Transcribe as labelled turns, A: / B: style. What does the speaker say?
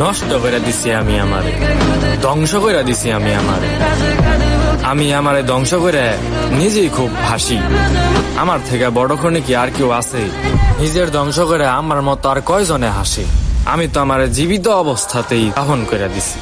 A: নষ্ট করে দিছি, আমি আমারে ধ্বংস করে দিছি, আমি আমারে ধ্বংস করে নিজেই খুব হাসি। আমার থেকে বড় খনি কি আর কেউ আছে? নিজের ধ্বংস করে আমার মতো আর কয়জনে হাসে? আমি তো আমার জীবিত অবস্থাতেই দাফন করে দিছি।